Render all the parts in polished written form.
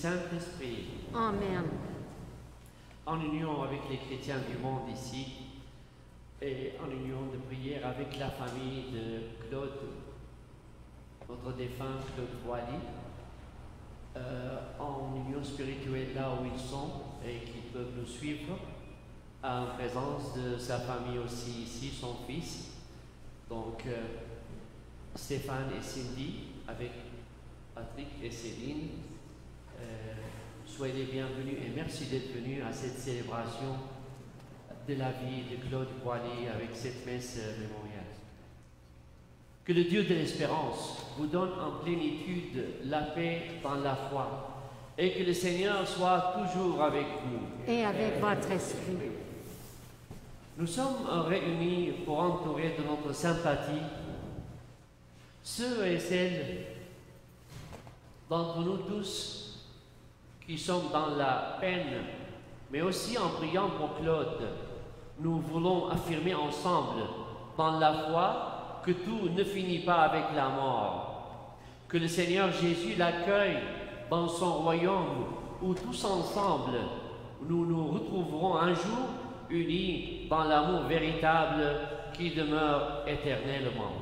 Saint-Esprit. Amen. En union avec les chrétiens du monde ici et en union de prière avec la famille de Claude, notre défunt Claude Boily, en union spirituelle là où ils sont et qui peuvent nous suivre, en présence de sa famille aussi ici, son fils, donc Stéphane et Cindy, avec Patrick et Céline. Soyez les bienvenus et merci d'être venus à cette célébration de la vie de Claude Boily avec cette messe mémoriale. Que le Dieu de l'espérance vous donne en plénitude la paix dans la foi et que le Seigneur soit toujours avec vous. Et avec votre esprit. Nous sommes réunis pour entourer de notre sympathie ceux et celles d'entre nous tous qui sommes dans la peine, mais aussi en priant pour Claude. Nous voulons affirmer ensemble dans la foi que tout ne finit pas avec la mort, que le Seigneur Jésus l'accueille dans son royaume où tous ensemble nous nous retrouverons un jour unis dans l'amour véritable qui demeure éternellement.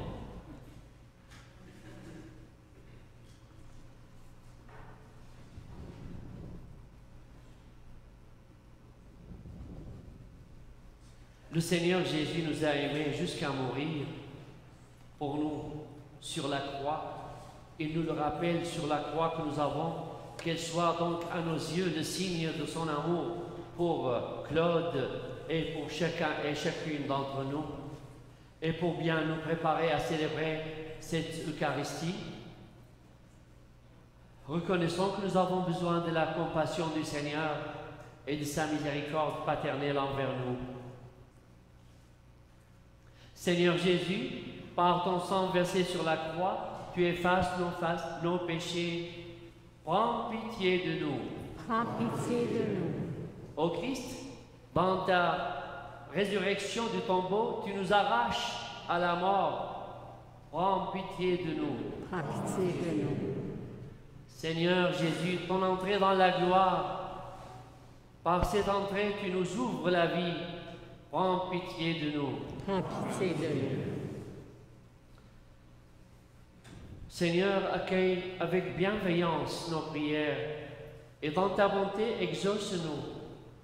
Le Seigneur Jésus nous a aimés jusqu'à mourir pour nous sur la croix. Il nous le rappelle sur la croix que nous avons, qu'elle soit donc à nos yeux le signe de son amour pour Claude et pour chacun et chacune d'entre nous, et pour bien nous préparer à célébrer cette Eucharistie. Reconnaissons que nous avons besoin de la compassion du Seigneur et de sa miséricorde paternelle envers nous. Seigneur Jésus, par ton sang versé sur la croix, tu effaces nos péchés. Prends pitié de nous. Prends pitié de nous. Ô Christ, dans ta résurrection du tombeau, tu nous arraches à la mort. Prends pitié de nous. Prends pitié de nous. Seigneur Jésus, ton entrée dans la gloire, par cette entrée, tu nous ouvres la vie. Prends pitié de nous. Prends pitié de nous. Seigneur, accueille avec bienveillance nos prières et dans ta bonté, exauce-nous.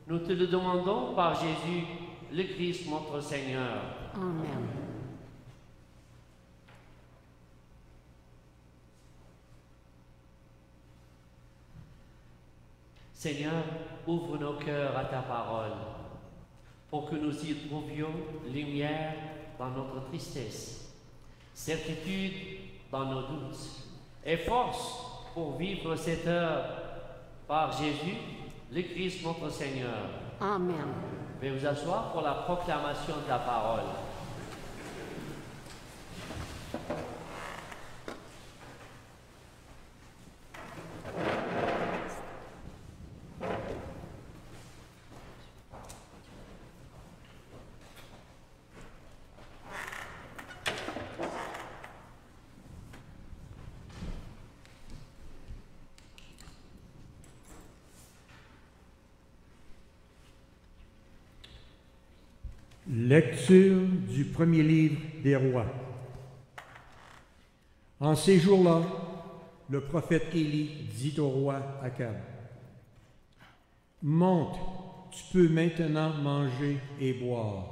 Nous te le demandons par Jésus, le Christ, notre Seigneur. Amen. Seigneur, ouvre nos cœurs à ta parole pour que nous y trouvions lumière dans notre tristesse, certitude dans nos doutes et force pour vivre cette heure par Jésus, le Christ notre Seigneur. Amen. Veuillez vous asseoir pour la proclamation de la parole. Lecture du premier livre des rois. En ces jours-là, le prophète Élie dit au roi Akab, « Monte, tu peux maintenant manger et boire,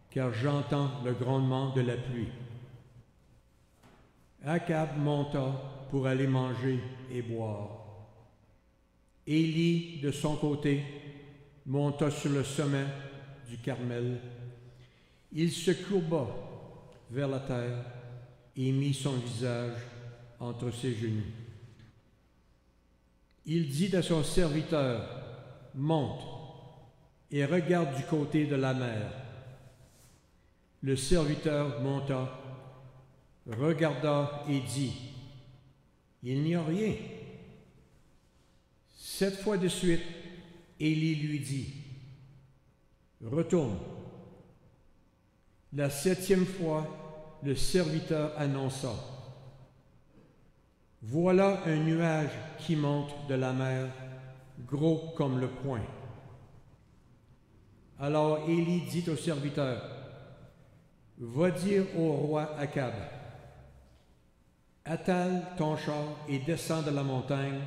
car j'entends le grondement de la pluie. » Akab monta pour aller manger et boire. Élie, de son côté, monta sur le sommet du Carmel. Il se courba vers la terre et mit son visage entre ses genoux. Il dit à son serviteur, « Monte et regarde du côté de la mer. » Le serviteur monta, regarda et dit, « Il n'y a rien. » 7 fois de suite, Élie lui dit, « Retourne. » La 7e fois, le serviteur annonça, « Voilà un nuage qui monte de la mer, gros comme le poing. Alors Élie dit au serviteur, « Va dire au roi Akab, attale ton char et descends de la montagne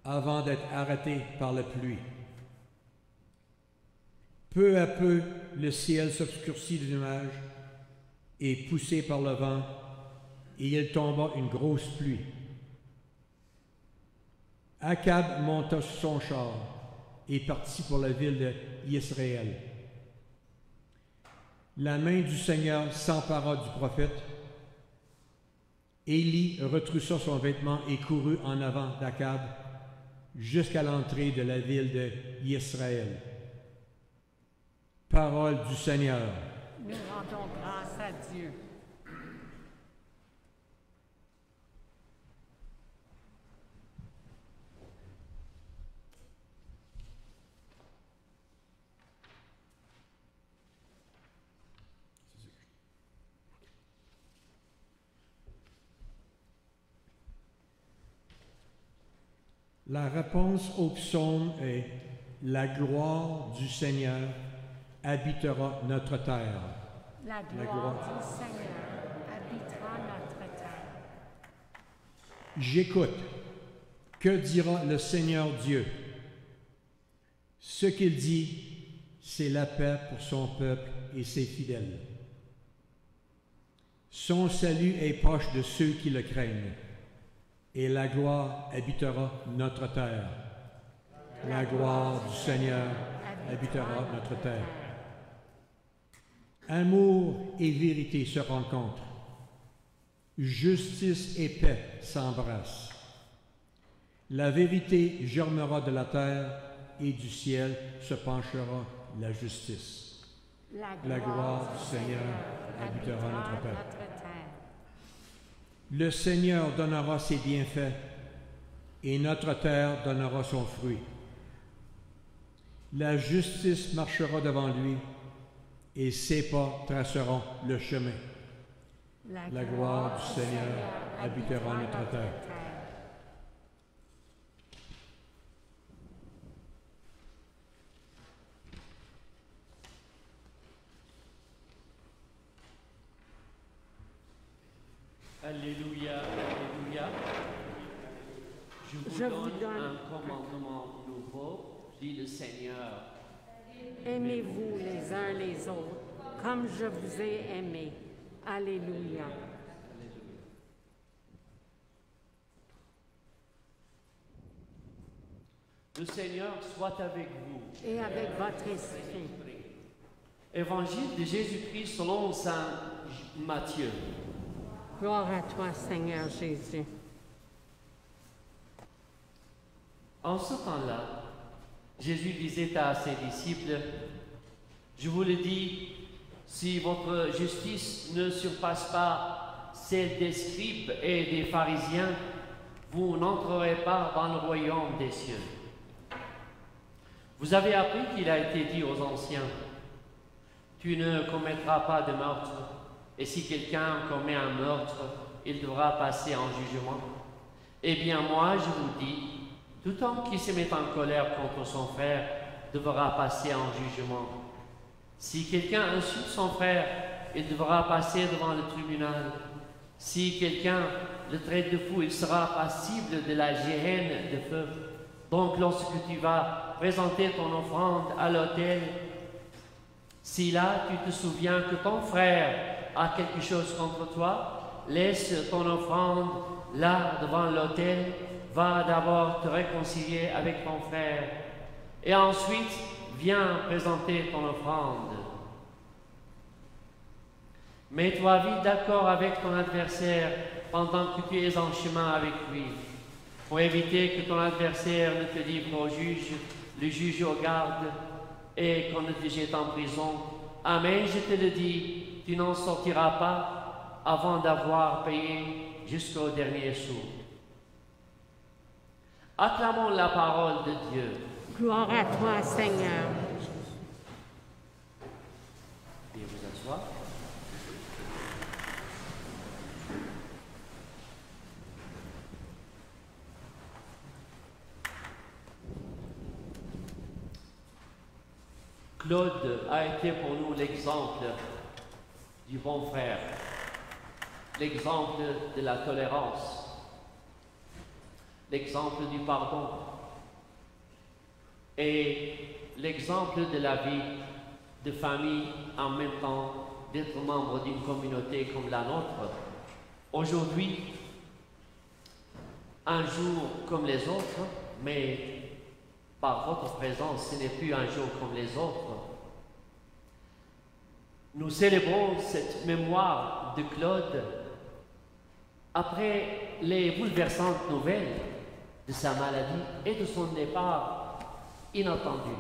avant d'être arrêté par la pluie. » Peu à peu, le ciel s'obscurcit de nuages et poussé par le vent, et il tomba une grosse pluie. Akab monta sur son char et partit pour la ville de Yisraël. La main du Seigneur s'empara du prophète. Élie retroussa son vêtement et courut en avant d'Akab jusqu'à l'entrée de la ville de Yisraël. Parole du Seigneur. Nous rendons grâce à Dieu. La réponse au psaume est « La gloire du Seigneur habitera notre terre. » La gloire du Seigneur habitera notre terre. J'écoute. Que dira le Seigneur Dieu? Ce qu'il dit, c'est la paix pour son peuple et ses fidèles. Son salut est proche de ceux qui le craignent, et la gloire habitera notre terre. La gloire du Seigneur habitera notre terre. Amour et vérité se rencontrent. Justice et paix s'embrassent. La vérité germera de la terre et du ciel se penchera la justice. La gloire du Seigneur habitera notre terre. Le Seigneur donnera ses bienfaits et notre terre donnera son fruit. La justice marchera devant lui et ses pas traceront le chemin. La gloire du Seigneur habitera notre terre. Alléluia, alléluia. Je vous donne un commandement nouveau, dit le Seigneur. Aimez-vous les uns les autres, comme je vous ai aimés. Alléluia. Le Seigneur soit avec vous. Et avec votre esprit. Évangile de Jésus-Christ selon saint Matthieu. Gloire à toi, Seigneur Jésus. En ce temps-là, Jésus disait à ses disciples, « Je vous le dis, si votre justice ne surpasse pas celle des scribes et des pharisiens, vous n'entrerez pas dans le royaume des cieux. Vous avez appris qu'il a été dit aux anciens, « Tu ne commettras pas de meurtre, et si quelqu'un commet un meurtre, il devra passer en jugement. Eh bien moi, je vous dis, tout homme qui se met en colère contre son frère devra passer en jugement. Si quelqu'un insulte son frère, il devra passer devant le tribunal. Si quelqu'un le traite de fou, il sera passible de la géhenne de feu. Donc lorsque tu vas présenter ton offrande à l'autel, si là tu te souviens que ton frère a quelque chose contre toi, laisse ton offrande là devant l'autel, va d'abord te réconcilier avec ton frère, et ensuite viens présenter ton offrande. Mets-toi vite d'accord avec ton adversaire pendant que tu es en chemin avec lui, pour éviter que ton adversaire ne te livre au juge, le juge au garde, et qu'on ne te jette en prison. Amen, je te le dis, tu n'en sortiras pas avant d'avoir payé jusqu'au dernier sou. Acclamons la parole de Dieu. Gloire à toi, Seigneur. Veuillez vous asseoir. Claude a été pour nous l'exemple du bon frère, l'exemple de la tolérance, l'exemple du pardon et l'exemple de la vie de famille en même temps d'être membre d'une communauté comme la nôtre. Aujourd'hui, un jour comme les autres, mais par votre présence, ce n'est plus un jour comme les autres. Nous célébrons cette mémoire de Claude après les bouleversantes nouvelles de sa maladie et de son départ inattendu.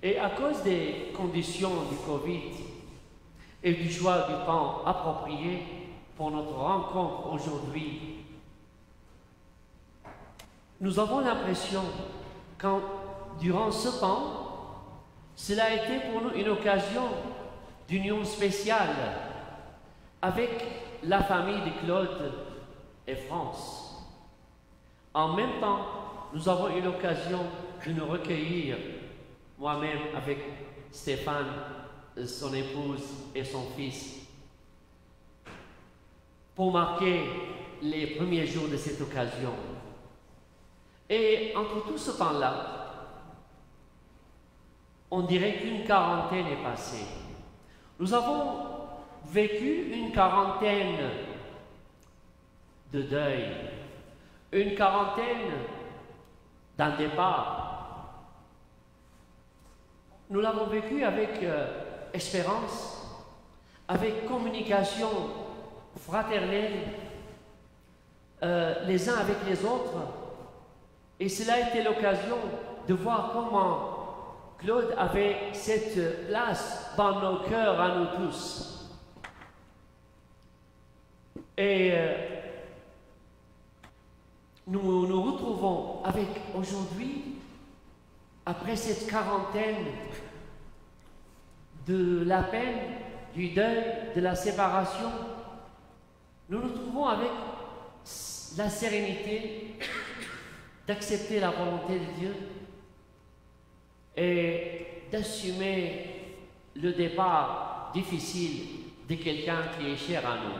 Et à cause des conditions du Covid et du choix du temps approprié pour notre rencontre aujourd'hui, nous avons l'impression que durant ce temps, cela a été pour nous une occasion d'union spéciale avec la famille de Claude et France. En même temps, nous avons eu l'occasion de nous recueillir, moi-même avec Stéphane, son épouse et son fils, pour marquer les premiers jours de cette occasion. Et entre tout ce temps-là, on dirait qu'une quarantaine est passée. Nous avons vécu une quarantaine de deuil, une quarantaine d'un départ. Nous l'avons vécu avec espérance, avec communication fraternelle, les uns avec les autres. Et cela a été l'occasion de voir comment Claude avait cette place dans nos cœurs à nous tous. Et nous nous retrouvons avec aujourd'hui, après cette quarantaine de la peine, du deuil, de la séparation, nous nous trouvons avec la sérénité d'accepter la volonté de Dieu et d'assumer le départ difficile de quelqu'un qui est cher à nous.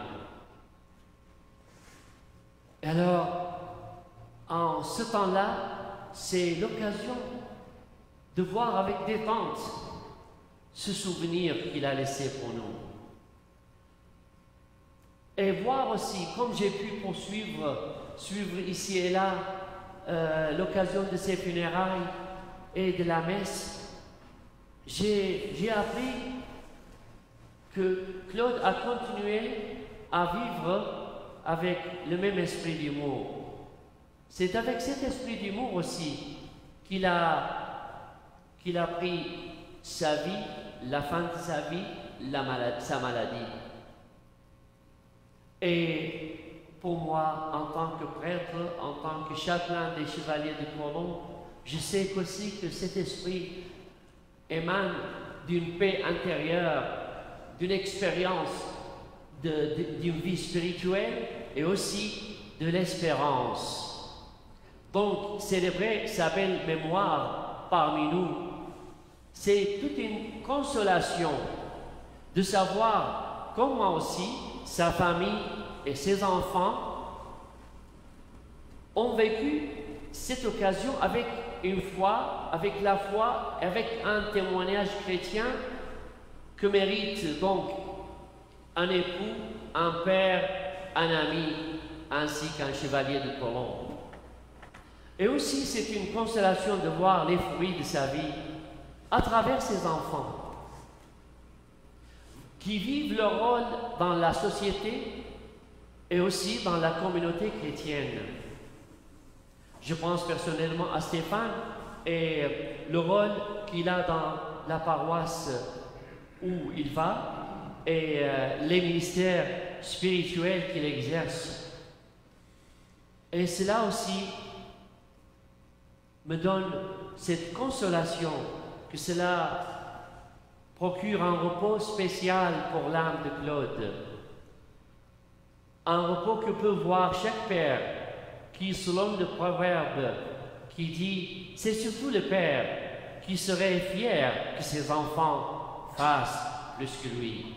Et alors, en ce temps-là, c'est l'occasion de voir avec détente ce souvenir qu'il a laissé pour nous. Et voir aussi, comme j'ai pu suivre ici et là l'occasion de ses funérailles et de la messe, j'ai appris que Claude a continué à vivre avec le même esprit d'humour. C'est avec cet esprit d'humour aussi qu'il a pris sa vie, la fin de sa vie, sa maladie. Et pour moi, en tant que prêtre, en tant que chapelain des Chevaliers de Colomb, je sais aussi que cet esprit émane d'une paix intérieure, d'une expérience d'une vie spirituelle et aussi de l'espérance. Donc, célébrer sa belle mémoire parmi nous, c'est toute une consolation de savoir comment aussi sa famille et ses enfants ont vécu cette occasion avec une foi, avec la foi, avec un témoignage chrétien que mérite donc un époux, un père, un ami, ainsi qu'un chevalier de Colomb. Et aussi, c'est une consolation de voir les fruits de sa vie à travers ses enfants, qui vivent leur rôle dans la société et aussi dans la communauté chrétienne. Je pense personnellement à Stéphane et le rôle qu'il a dans la paroisse où il va et les ministères spirituels qu'il exerce. Et cela aussi me donne cette consolation que cela procure un repos spécial pour l'âme de Claude. Un repos que peut voir chaque père qui, selon le proverbe qui dit « c'est surtout le père qui serait fier que ses enfants fassent plus que lui.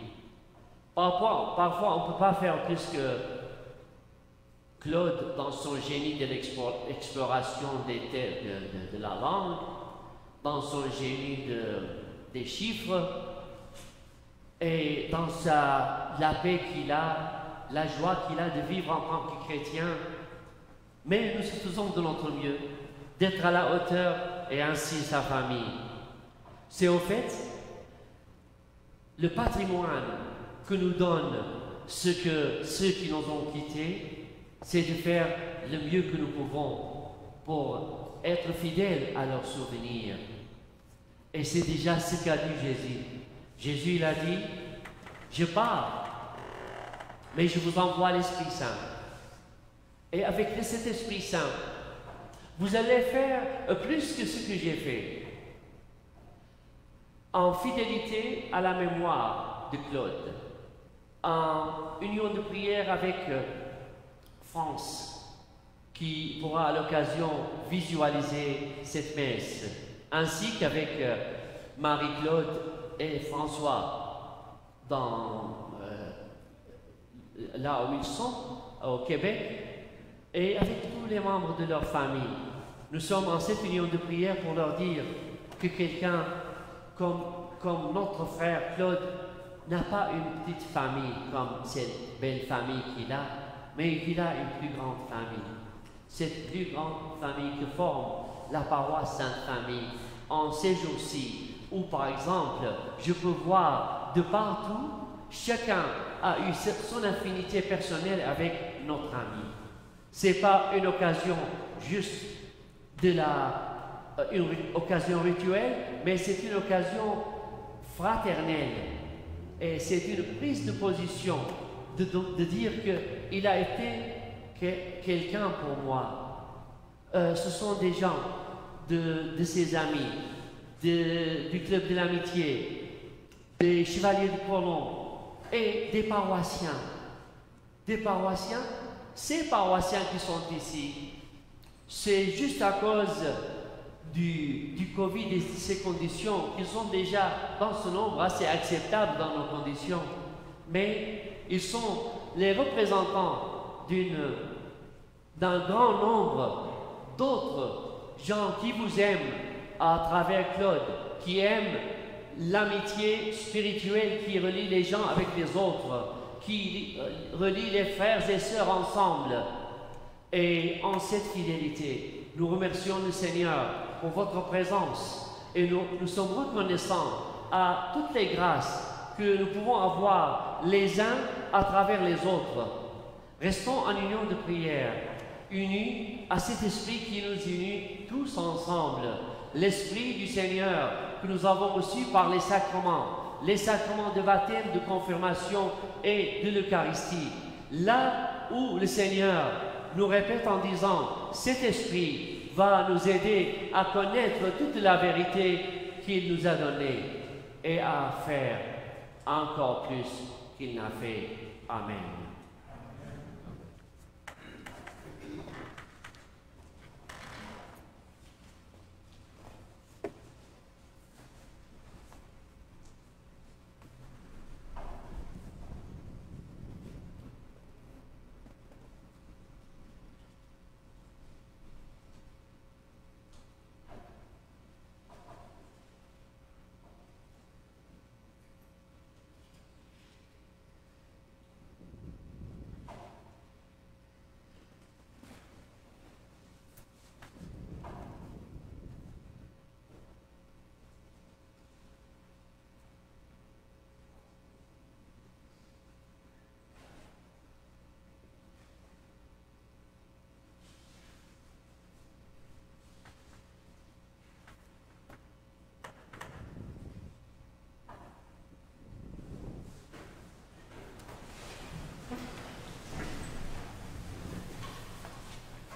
Parfois on ne peut pas faire plus que Claude dans son génie de l'exploration de la langue, dans son génie des chiffres, et dans la paix qu'il a, la joie qu'il a de vivre en tant que chrétien. Mais nous faisons de notre mieux, d'être à la hauteur et ainsi sa famille. C'est au fait le patrimoine que nous donnent ceux qui nous ont quittés, c'est de faire le mieux que nous pouvons pour être fidèles à leurs souvenirs. Et c'est déjà ce qu'a dit Jésus. Jésus, il a dit, je pars, mais je vous envoie l'Esprit Saint. Et avec cet Esprit Saint, vous allez faire plus que ce que j'ai fait. En fidélité à la mémoire de Claude, en union de prière avec France, qui pourra à l'occasion visualiser cette messe, ainsi qu'avec Marie-Claude et François, là où ils sont, au Québec, et avec tous les membres de leur famille. Nous sommes en cette union de prière pour leur dire que quelqu'un comme notre frère Claude n'a pas une petite famille comme cette belle famille qu'il a, mais qu'il a une plus grande famille. Cette plus grande famille que forme la paroisse Sainte-Famille en ces jours-ci, où par exemple, je peux voir de partout, chacun a eu son affinité personnelle avec notre ami. Ce n'est pas une occasion juste une occasion rituelle, mais c'est une occasion fraternelle. Et c'est une prise de position de dire qu'il a été quelqu'un pour moi. Ce sont des gens de ses amis, du club de l'amitié, des chevaliers du colon et des paroissiens. Des paroissiens, ces paroissiens qui sont ici, c'est juste à cause du Covid et de ces conditions qui sont déjà dans ce nombre assez acceptable dans nos conditions. Mais ils sont les représentants d'un grand nombre d'autres gens qui vous aiment à travers Claude, qui aiment l'amitié spirituelle qui relie les gens avec les autres, qui relie les frères et sœurs ensemble. Et en cette fidélité, nous remercions le Seigneur pour votre présence et nous sommes reconnaissants à toutes les grâces que nous pouvons avoir les uns à travers les autres. Restons en union de prière, unis à cet esprit qui nous unit tous ensemble, l'esprit du Seigneur que nous avons reçu par les sacrements de baptême, de confirmation et de l'Eucharistie. Là où le Seigneur nous répète en disant, cet esprit va nous aider à connaître toute la vérité qu'il nous a donnée et à faire encore plus qu'il n'a fait. Amen.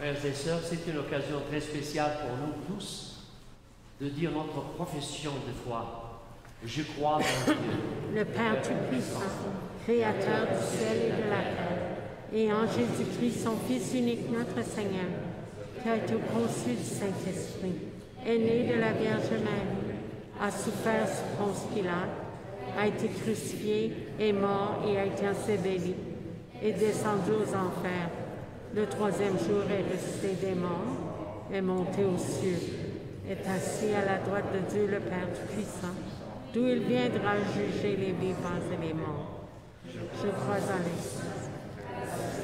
Frères et sœurs, c'est une occasion très spéciale pour nous tous de dire notre profession de foi. Je crois en Dieu, le Père Tout-Puissant, Créateur du ciel et de la terre, et en Jésus-Christ, son Fils unique, notre Seigneur, qui a été conçu du Saint-Esprit, est né de la Vierge Marie, a souffert sous Ponce Pilate, a été crucifié, est mort et a été enseveli, est descendu aux enfers. Le troisième jour est ressuscité des morts, est monté aux cieux, est assis à la droite de Dieu le Père Tout-Puissant, d'où il viendra juger les vivants et les morts. Je crois en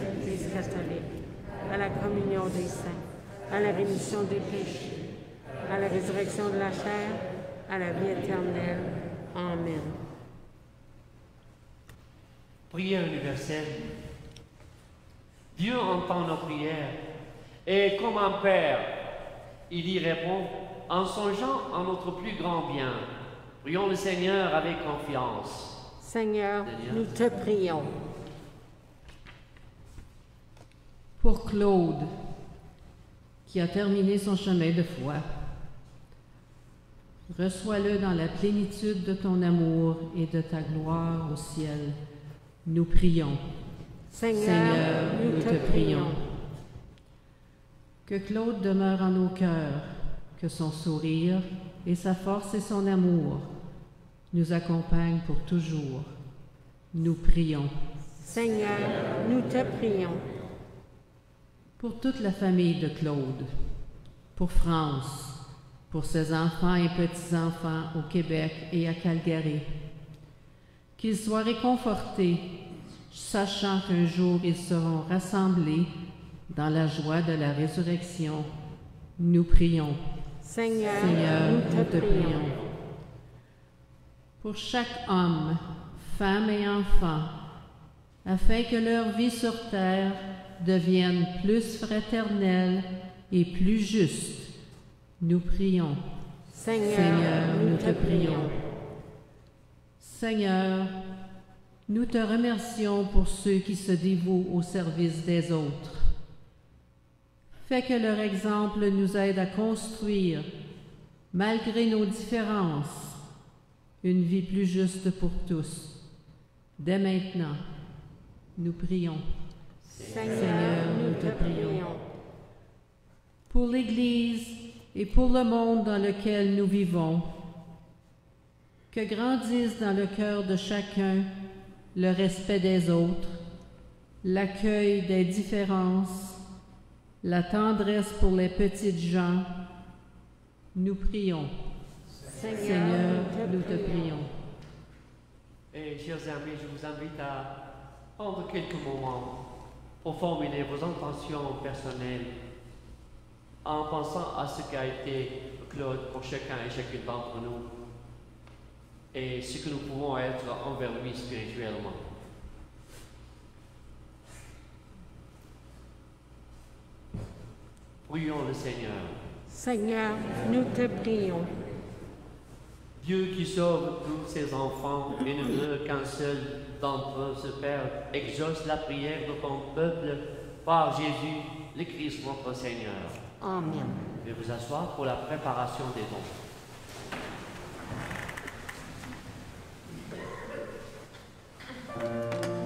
l'Église catholique, à la communion des saints, à la rémission des péchés, à la résurrection de la chair, à la vie éternelle. Amen. Prière universelle. Dieu entend nos prières et comme un Père, il y répond en songeant à notre plus grand bien. Prions le Seigneur avec confiance. Seigneur, nous te prions. Pour Claude, qui a terminé son chemin de foi, reçois-le dans la plénitude de ton amour et de ta gloire au ciel. Nous prions. Seigneur, nous te prions. Que Claude demeure en nos cœurs, que son sourire et sa force et son amour nous accompagnent pour toujours. Nous prions. Seigneur, nous te prions. Pour toute la famille de Claude, pour France, pour ses enfants et petits-enfants au Québec et à Calgary, qu'ils soient réconfortés, sachant qu'un jour ils seront rassemblés dans la joie de la résurrection. Nous prions. Seigneur, nous te prions. Pour chaque homme, femme et enfant, afin que leur vie sur terre devienne plus fraternelle et plus juste, nous prions. Seigneur, nous te prions. Seigneur, nous te remercions pour ceux qui se dévouent au service des autres. Fais que leur exemple nous aide à construire, malgré nos différences, une vie plus juste pour tous. Dès maintenant, nous prions. Seigneur, nous te prions. Pour l'Église et pour le monde dans lequel nous vivons, que grandisse dans le cœur de chacun le respect des autres, l'accueil des différences, la tendresse pour les petites gens. Nous prions. Seigneur, nous te prions. Et chers amis, je vous invite à prendre quelques moments pour formuler vos intentions personnelles en pensant à ce qu'a été Claude pour chacun et chacune d'entre nous et ce que nous pouvons être envers lui spirituellement. Prions le Seigneur. Seigneur, nous te prions. Dieu qui sauve tous ses enfants et ne veut qu'un seul d'entre eux se perde, exauce la prière de ton peuple par Jésus, le Christ notre Seigneur. Amen. Je vais vous asseoir pour la préparation des dons. Sing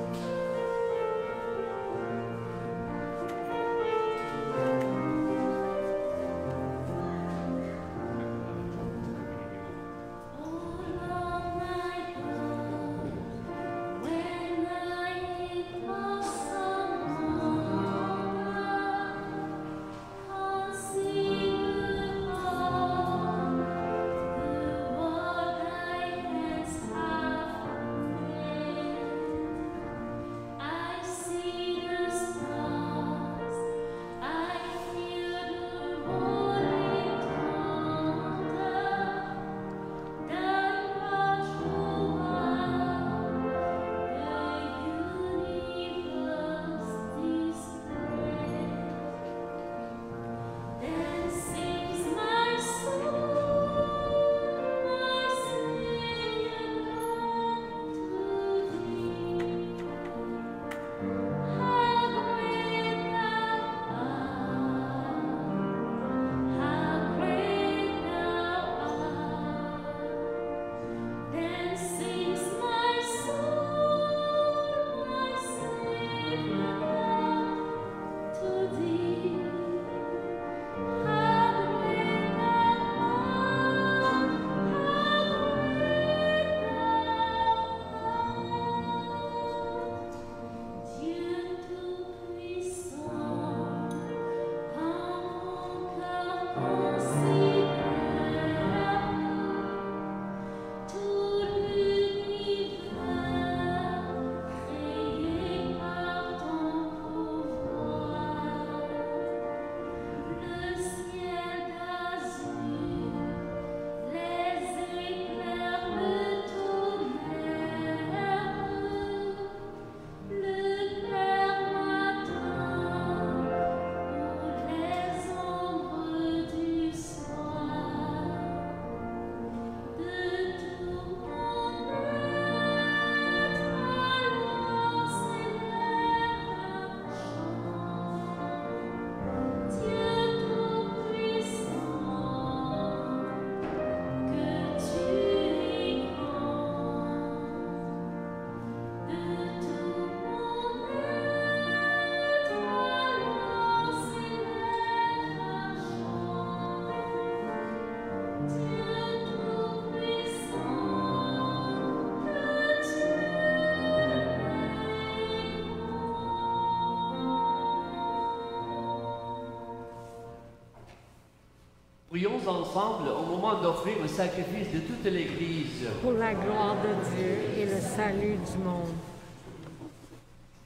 Prions ensemble au moment d'offrir le sacrifice de toute l'Église. Pour la gloire de Dieu et le salut du monde.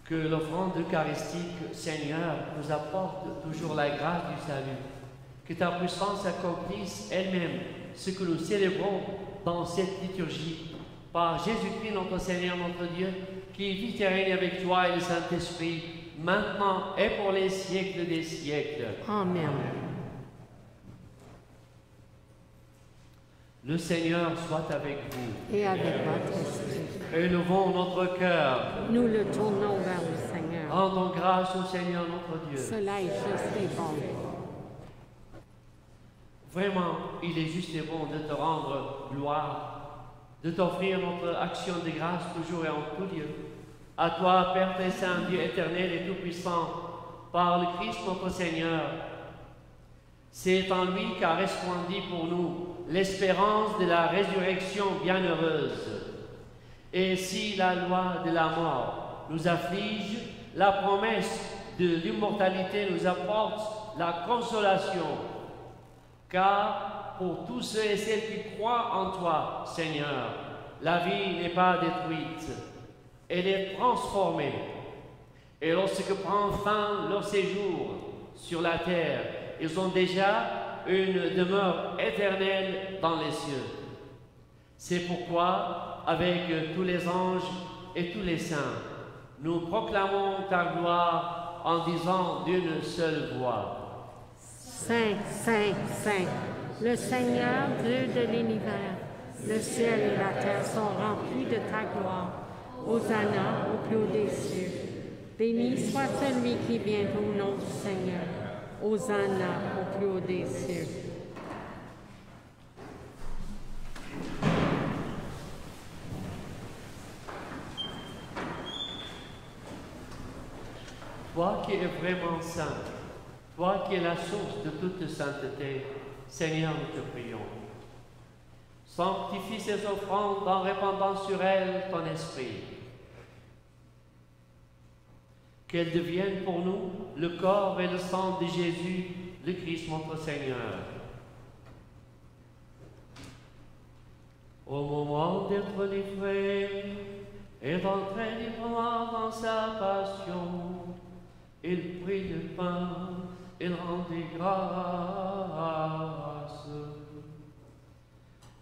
Que l'offrande eucharistique, Seigneur, nous apporte toujours la grâce du salut. Que ta puissance accomplisse elle-même ce que nous célébrons dans cette liturgie. Par Jésus-Christ, notre Seigneur, notre Dieu, qui vit et règne avec toi et le Saint-Esprit, maintenant et pour les siècles des siècles. Amen. Le Seigneur soit avec vous. Et avec votre esprit. Élevons notre cœur. Nous le tournons vers le Seigneur. Rendons grâce au Seigneur notre Dieu. Cela est juste et bon. Vraiment, il est juste et bon de te rendre gloire, de t'offrir notre action de grâce toujours et en tout lieu. À toi, Père très saint, Dieu éternel et tout-puissant, par le Christ notre Seigneur. C'est en lui qu'a resplendit pour nous l'espérance de la résurrection bienheureuse. Et si la loi de la mort nous afflige, la promesse de l'immortalité nous apporte la consolation. Car pour tous ceux et celles qui croient en toi, Seigneur, la vie n'est pas détruite, elle est transformée. Et lorsque prend fin leur séjour sur la terre, ils ont déjà une demeure éternelle dans les cieux. C'est pourquoi, avec tous les anges et tous les saints, nous proclamons ta gloire en disant d'une seule voix. Saint, Saint, Saint, le Seigneur, Dieu de l'univers, le ciel et la terre sont remplis de ta gloire. Hosanna au plus haut des cieux. Béni soit celui qui vient au nom du Seigneur. Hosanna au plus haut des cieux. Toi qui es vraiment saint, toi qui es la source de toute sainteté, Seigneur, nous te prions. Sanctifie ces offrandes en répandant sur elles ton esprit. Qu'elles deviennent pour nous le corps et le sang de Jésus, le Christ notre Seigneur. Au moment d'être livré et d'entrer librement dans sa passion, il prit le pain, il rendit grâce.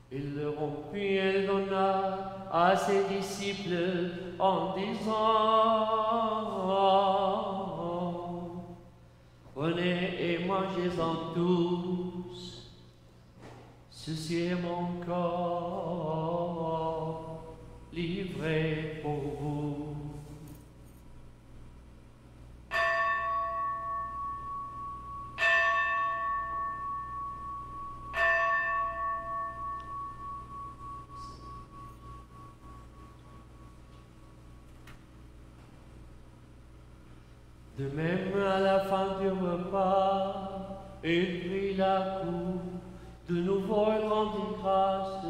Il le rompit et le donna à ses disciples en disant: Prenez et mangez-en tous, ceci est mon corps livré pour vous. De même, à la fin du repas, il prit la coupe, de nouveau il rendit grâce,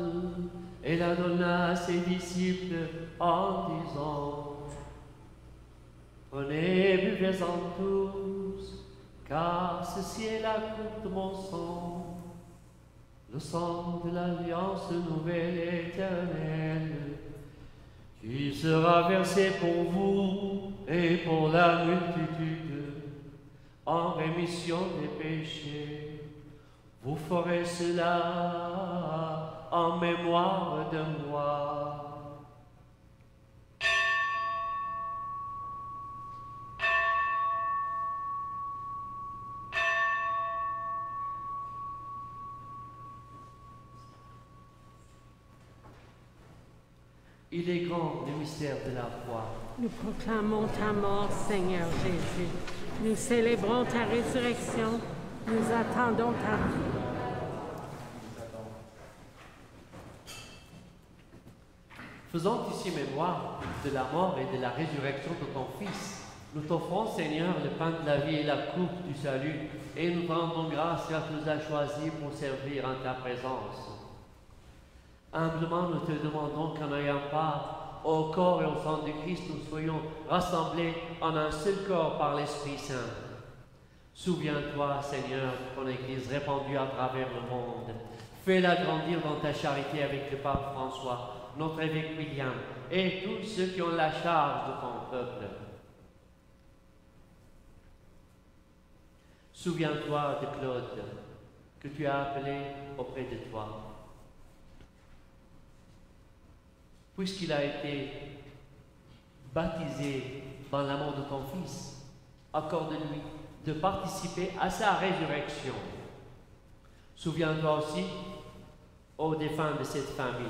et la donna à ses disciples en disant: Prenez et buvez-en tous, car ceci est la coupe de mon sang, le sang de l'alliance nouvelle et éternelle, qui sera versé pour vous et pour la multitude en rémission des péchés. Vous ferez cela en mémoire de moi. Il est grand le mystère de la foi. Nous proclamons ta mort, Seigneur Jésus. Nous célébrons ta résurrection. Nous attendons ta vie. Faisons ici mémoire de la mort et de la résurrection de ton Fils. Nous t'offrons, Seigneur, le pain de la vie et la coupe du salut, et nous te rendons grâce car tu nous as choisis pour servir en ta présence. Humblement, nous te demandons qu'en ayant part au corps et au sang du Christ, nous soyons rassemblés en un seul corps par l'Esprit Saint. Souviens-toi, Seigneur, de ton Église répandue à travers le monde. Fais-la grandir dans ta charité avec le pape François, notre évêque William, et tous ceux qui ont la charge de ton peuple. Souviens-toi de Claude, que tu as appelé auprès de toi. Puisqu'il a été baptisé dans l'amour de ton Fils, accorde-lui de participer à sa résurrection. Souviens-toi aussi aux défunts de cette famille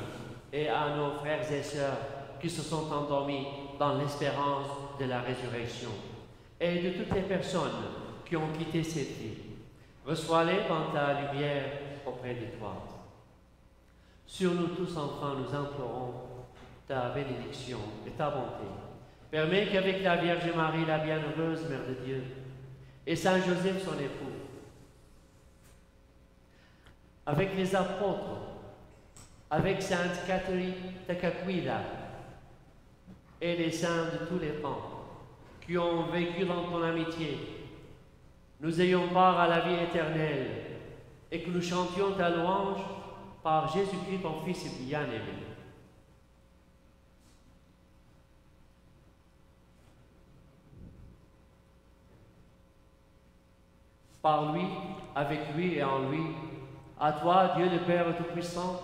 et à nos frères et sœurs qui se sont endormis dans l'espérance de la résurrection, et de toutes les personnes qui ont quitté cette vie. Reçois-les dans ta lumière auprès de toi. Sur nous tous, enfants, nous implorons ta bénédiction et ta bonté. Permets qu'avec la Vierge Marie, la bienheureuse Mère de Dieu, et Saint Joseph, son époux, avec les apôtres, avec Sainte Catherine d'Aquila et les saints de tous les temps qui ont vécu dans ton amitié, nous ayons part à la vie éternelle et que nous chantions ta louange par Jésus-Christ, ton Fils bien-aimé. Par lui, avec lui et en lui, à toi, Dieu le Père Tout-Puissant,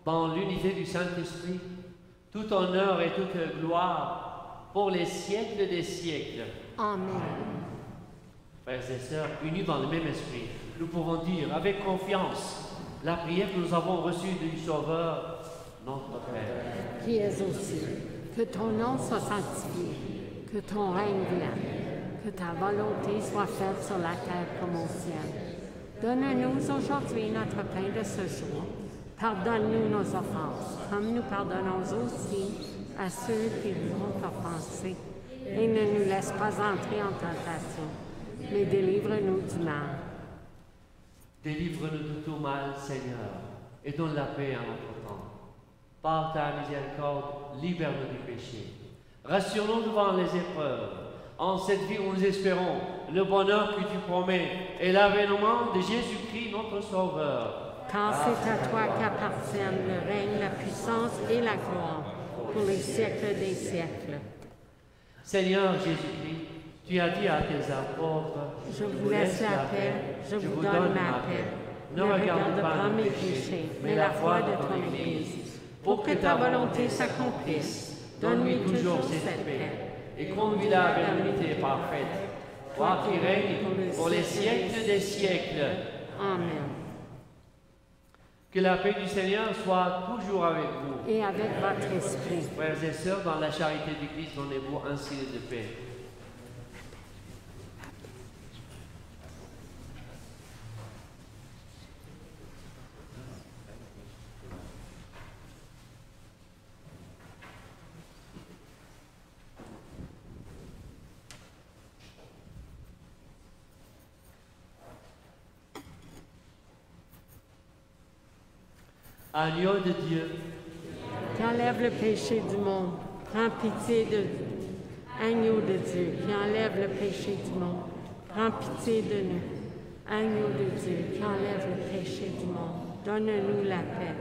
dans l'unité du Saint-Esprit, tout honneur et toute gloire pour les siècles des siècles. Amen. Frères et sœurs, unis dans le même esprit, nous pouvons dire avec confiance la prière que nous avons reçue du Sauveur, notre Père. Qui es aux cieux, que ton nom soit sanctifié, que ton règne vienne, que ta volonté soit faite sur la terre comme au ciel. Donne-nous aujourd'hui notre pain de ce jour. Pardonne-nous nos offenses, comme nous pardonnons aussi à ceux qui nous ont offensés. Et ne nous laisse pas entrer en tentation, mais délivre-nous du mal. Délivre-nous de tout mal, Seigneur, et donne la paix à notre temps. Par ta miséricorde, libère-nous du péché. Rassure-nous devant les épreuves. En cette vie où nous espérons le bonheur que tu promets et l'avènement de Jésus-Christ, notre Sauveur. Car c'est à toi qu'appartiennent le règne, la puissance et la gloire pour les siècles des siècles. Seigneur Jésus-Christ, tu as dit à tes apôtres, je vous laisse la paix, je vous donne ma paix. Ne regarde pas mes péchés, mais la foi de ton Église. Pour que ta volonté s'accomplisse, donne-lui toujours cette paix et conduis-la vers l'unité parfaite, toi qui règnes pour les siècles des siècles. Amen. Que la paix du Seigneur soit toujours avec vous. Et avec votre esprit. Frères et sœurs, dans la charité du Christ, donnez-vous un signe de paix. Agneau de Dieu, qui enlève le péché du monde, prends pitié de nous. Agneau de Dieu, qui enlève le péché du monde, prends pitié de nous. Agneau de Dieu, qui enlève le péché du monde, donne-nous la paix.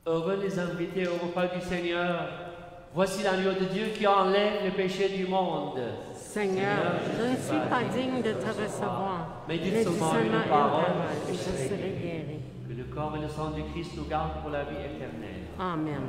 Heureux les invités au repas du Seigneur. Voici l'agneau de Dieu qui enlève le péché du monde. Seigneur, je ne suis pas digne de te recevoir, mais dis seulement une parole et je serai guéri. Que le corps et le sang du Christ nous gardent pour la vie éternelle. Amen.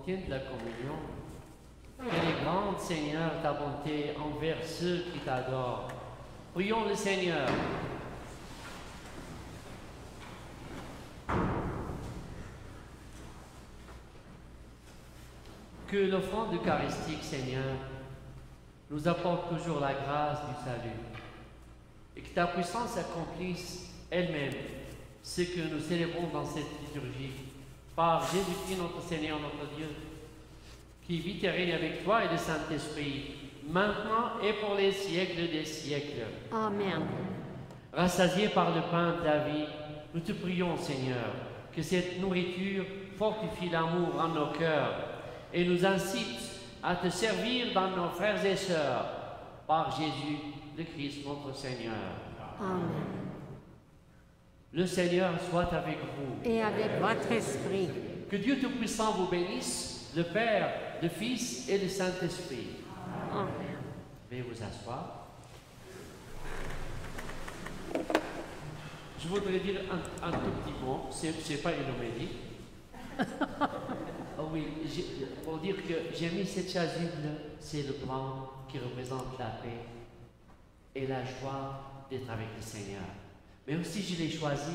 tienne la communion, quelle est grande, Seigneur, ta bonté envers ceux qui t'adorent. Prions le Seigneur. Que l'offrande eucharistique, Seigneur, nous apporte toujours la grâce du salut et que ta puissance accomplisse elle-même ce que nous célébrons dans cette liturgie par Jésus-Christ, notre Seigneur, notre Dieu, qui vit et règne avec toi et le Saint-Esprit, maintenant et pour les siècles des siècles. Amen. Rassasiés par le pain de la vie, nous te prions, Seigneur, que cette nourriture fortifie l'amour en nos cœurs et nous incite à te servir dans nos frères et sœurs, par Jésus le Christ, notre Seigneur. Amen. Le Seigneur soit avec vous. Et avec votre esprit. Que Dieu Tout-Puissant vous bénisse, le Père, le Fils et le Saint-Esprit. Amen. Veuillez vous asseoir. Je voudrais dire un tout petit mot, c'est pas une homélie. Oh oui, pour dire que j'ai mis cette chasuble, c'est le blanc qui représente la paix et la joie d'être avec le Seigneur. Mais aussi je l'ai choisi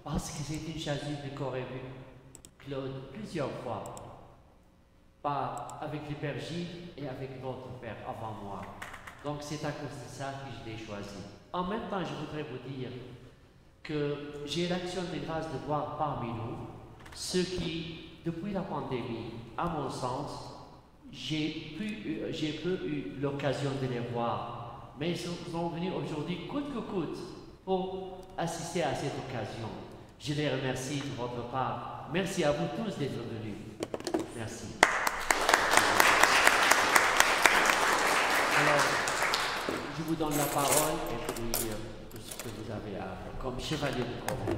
parce que c'est une chasuble qu'aurait vu Claude plusieurs fois, pas avec le Père Gilles et avec d'autres pères avant moi. Donc c'est à cause de ça que je l'ai choisi. En même temps, je voudrais vous dire que j'ai l'action de grâce de voir parmi nous ceux qui, depuis la pandémie, à mon sens, j'ai peu eu l'occasion de les voir, mais ils sont venus aujourd'hui coûte que coûte pour assister à cette occasion. Je les remercie de votre part. Merci à vous tous d'être venus. Merci. Alors, je vous donne la parole et puis tout ce que vous avez à faire comme chevalier de prophète.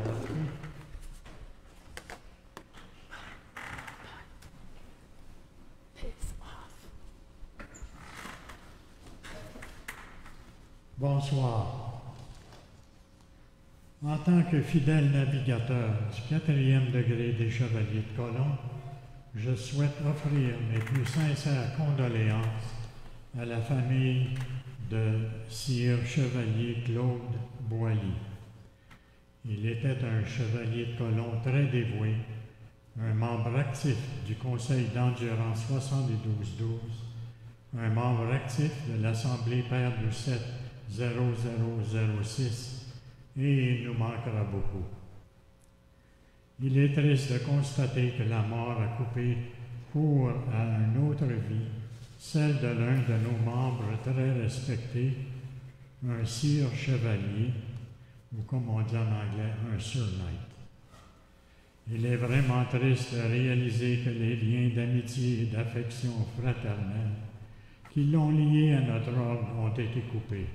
Bonsoir. En tant que fidèle navigateur du 4e degré des Chevaliers de Colomb, je souhaite offrir mes plus sincères condoléances à la famille de Sire Chevalier Claude Boilly. Il était un chevalier de Colomb très dévoué, un membre actif du Conseil d'endurance 72-12, un membre actif de l'Assemblée Père du 7 0006, et il nous manquera beaucoup. Il est triste de constater que la mort a coupé court à une autre vie, celle de l'un de nos membres très respectés, un sire chevalier, ou comme on dit en anglais, un Sir Knight. Il est vraiment triste de réaliser que les liens d'amitié et d'affection fraternelle qui l'ont lié à notre ordre ont été coupés.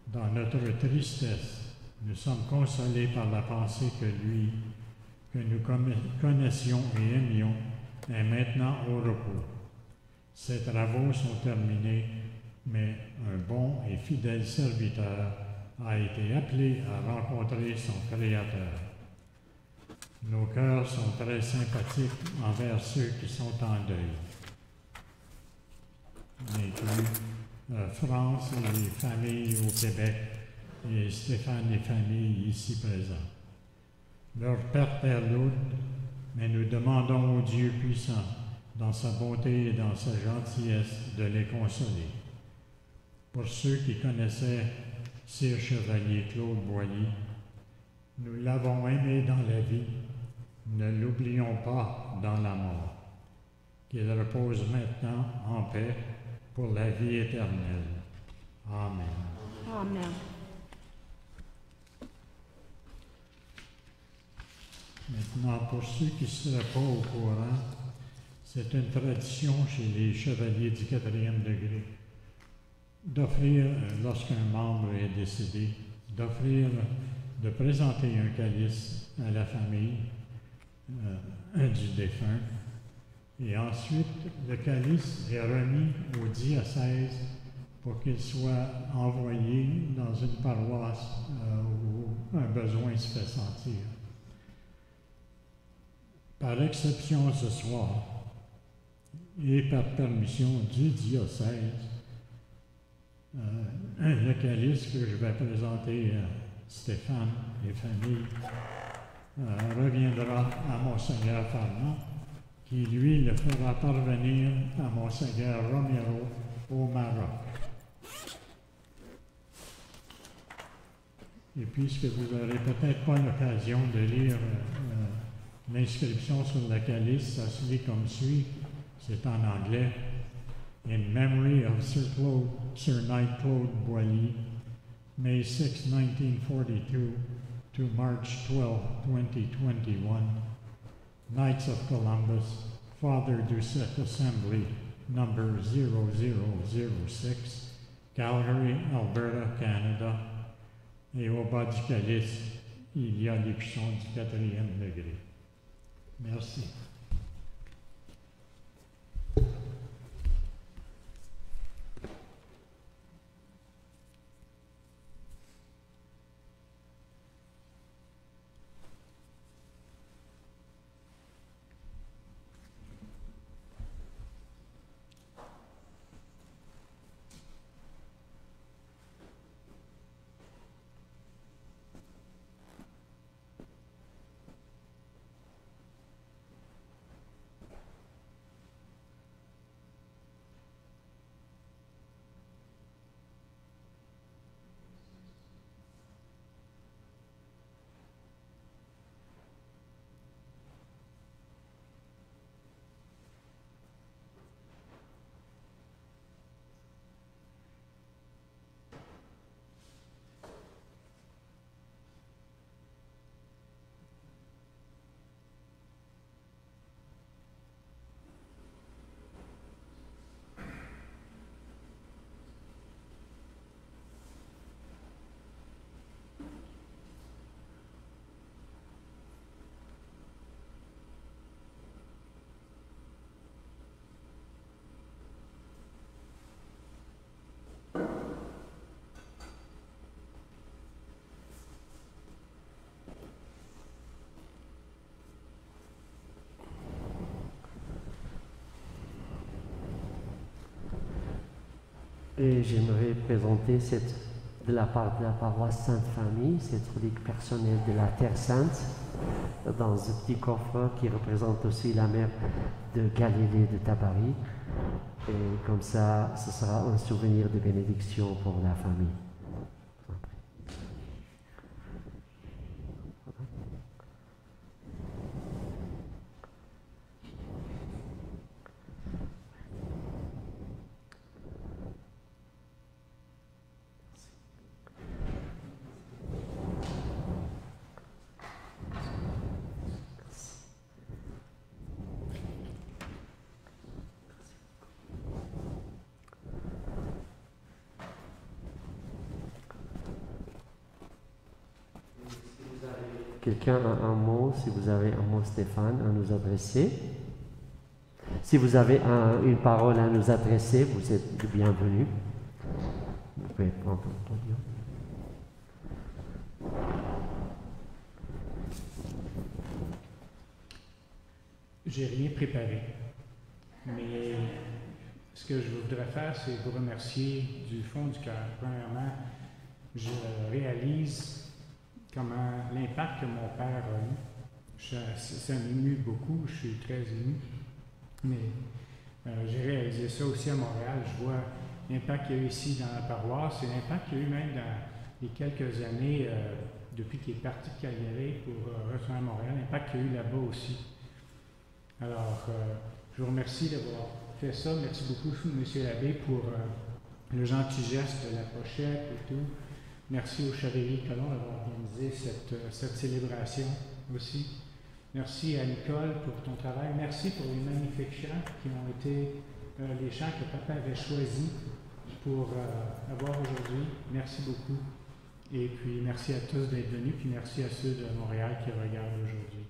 Dans notre tristesse, nous sommes consolés par la pensée que lui, que nous connaissions et aimions, est maintenant au repos. Ses travaux sont terminés, mais un bon et fidèle serviteur a été appelé à rencontrer son Créateur. Nos cœurs sont très sympathiques envers ceux qui sont en deuil, inclus France et les familles au Québec et Stéphane et familles ici présents. Leur perte est lourde, mais nous demandons au Dieu puissant, dans sa bonté et dans sa gentillesse, de les consoler. Pour ceux qui connaissaient Sire Chevalier Claude Boilly, nous l'avons aimé dans la vie, ne l'oublions pas dans la mort. Qu'il repose maintenant en paix pour la vie éternelle. Amen. Amen. Maintenant, pour ceux qui ne seraient pas au courant, c'est une tradition chez les chevaliers du 4e degré d'offrir, lorsqu'un membre est décédé, de présenter un calice à la famille du défunt. Et ensuite, le calice est remis au diocèse pour qu'il soit envoyé dans une paroisse où un besoin se fait sentir. Par exception ce soir, et par permission du diocèse, le calice que je vais présenter à Stéphane et famille reviendra à Monseigneur Farman, qui lui le fera parvenir à Monseigneur Romero au Maroc. Et puisque vous n'aurez peut-être pas l'occasion de lire l'inscription sur le calice, ça se lit comme suit, c'est en anglais. In memory of Sir Knight Claude Boilly, May 6, 1942 to March 12, 2021, Knights of Columbus, Father Doucette Assembly, number 0006, Calgary, Alberta, Canada. Et au bas du calice, il y a l'écuchon du 4e degré. Merci. Et j'aimerais présenter de la part de la paroisse Sainte-Famille, cette relique personnelle de la Terre Sainte, dans ce petit coffre qui représente aussi la mère de Galilée de Tabary. Et comme ça, ce sera un souvenir de bénédiction pour la famille. Quelqu'un a un mot, si vous avez un mot, Stéphane, à nous adresser. Si vous avez une parole à nous adresser, vous êtes le bienvenu. Vous pouvez prendre le podium. J'ai rien préparé, mais ce que je voudrais faire, c'est vous remercier du fond du cœur. Premièrement, je réalise comment l'impact que mon père a eu. Ça m'émue beaucoup, je suis très ému, mais j'ai réalisé ça aussi à Montréal. Je vois l'impact qu'il y a eu ici dans la paroisse et l'impact qu'il y a eu même dans les quelques années depuis qu'il est parti de Calgary pour retourner à Montréal, l'impact qu'il y a eu là-bas aussi. Alors, je vous remercie d'avoir fait ça. Merci beaucoup, M. l'abbé, pour le gentil geste de la pochette et tout. Merci au Chevalier Colomb d'avoir organisé cette célébration aussi. Merci à Nicole pour ton travail. Merci pour les magnifiques chants qui ont été les chants que papa avait choisis pour avoir aujourd'hui. Merci beaucoup. Et puis, merci à tous d'être venus, puis merci à ceux de Montréal qui regardent aujourd'hui.